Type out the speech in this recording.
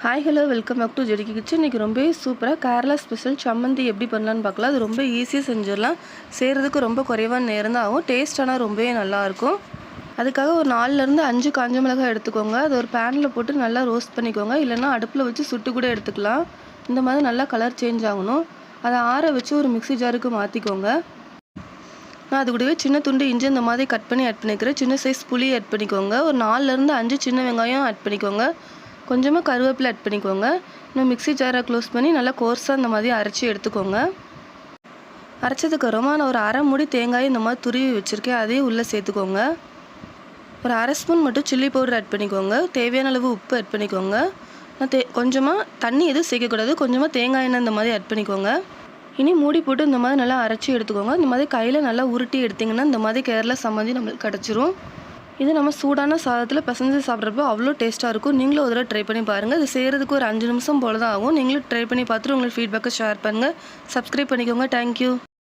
Hi hello welcome back to ஜெடிக்கி kitchen. இன்றைக்கி ரொம்ப சூப்பராக கேரளா ஸ்பெஷல் சம்மந்தி எப்படி பண்ணலான்னு பார்க்கலாம். அது ரொம்ப ஈஸியாக செஞ்சிடலாம். செய்கிறதுக்கு ரொம்ப குறைவான நேரம் தான் ஆகும். டேஸ்ட் ஆனால் ரொம்பவே நல்லாயிருக்கும். அதுக்காக ஒரு 4லேருந்து 5 காஞ்ச மிளகாய் எடுத்துக்கோங்க. அது ஒரு பேனில் போட்டு நல்லா ரோஸ்ட் பண்ணிக்கோங்க. இல்லைனா அடுப்பில் வச்சு சுட்டு கூட எடுத்துக்கலாம். இந்த மாதிரி நல்லா கலர் சேஞ்ச் ஆகணும். அதை ஆற வச்சு ஒரு மிக்ஸி ஜாருக்கு மாற்றிக்கோங்க. நான் அது கூடவே சின்ன துண்டு இஞ்சி இந்த மாதிரி கட் பண்ணி ஆட் பண்ணிக்கிறேன். சின்ன சைஸ் புளி ஆட் பண்ணிக்கோங்க. ஒரு 4லேருந்து 5 சின்ன வெங்காயம் ஆட் பண்ணிக்கோங்க. கொஞ்சமாக கருவேப்பிலை ஆட் பண்ணிக்கோங்க. இன்னும் மிக்ஸி ஜாரை க்ளோஸ் பண்ணி நல்லா கோர்ஸாக இந்த மாதிரி அரைச்சி எடுத்துக்கோங்க. அரைச்சதுக்கப்புறமா நான் ஒரு அரை மூடி தேங்காய் இந்த மாதிரி துருவி வச்சுருக்கேன். அதையும் உள்ளே சேர்த்துக்கோங்க. ஒரு அரை ஸ்பூன் மட்டும் சில்லி பவுடர் ஆட் பண்ணிக்கோங்க. தேவையான அளவு உப்பு ஆட் பண்ணிக்கோங்க. நான் கொஞ்சமாக தண்ணி எதுவும் சேர்க்கக்கூடாது. கொஞ்சமாக தேங்காய் எண்ணெய் இந்த மாதிரி ஆட் பண்ணிக்கோங்க. இனி மூடி போட்டு இந்த மாதிரி நல்லா அரைச்சி எடுத்துக்கோங்க. இந்த மாதிரி கையில் நல்லா உருட்டி எடுத்திங்கன்னா இந்த மாதிரி கேரளா சம்மந்தி நம்மளுக்கு கிடச்சிரும். இது நம்ம சூடான சாதத்தில் பிசைஞ்சு சாப்பிட்றப்போ அவ்வளோ டேஸ்ட்டாக இருக்கும். நீங்களும் ஒரு தடவை ட்ரை பண்ணி பாருங்கள். இது செய்கிறதுக்கு ஒரு 5 நிமிஷம் போல் தான் ஆகும். நீங்களும் ட்ரை பண்ணி பார்த்துட்டு உங்களுக்கு ஃபீட்பேக்கை ஷேர் பண்ணுங்கள். சப்ஸ்கிரைப் பண்ணிக்கோங்க. தேங்க்யூ.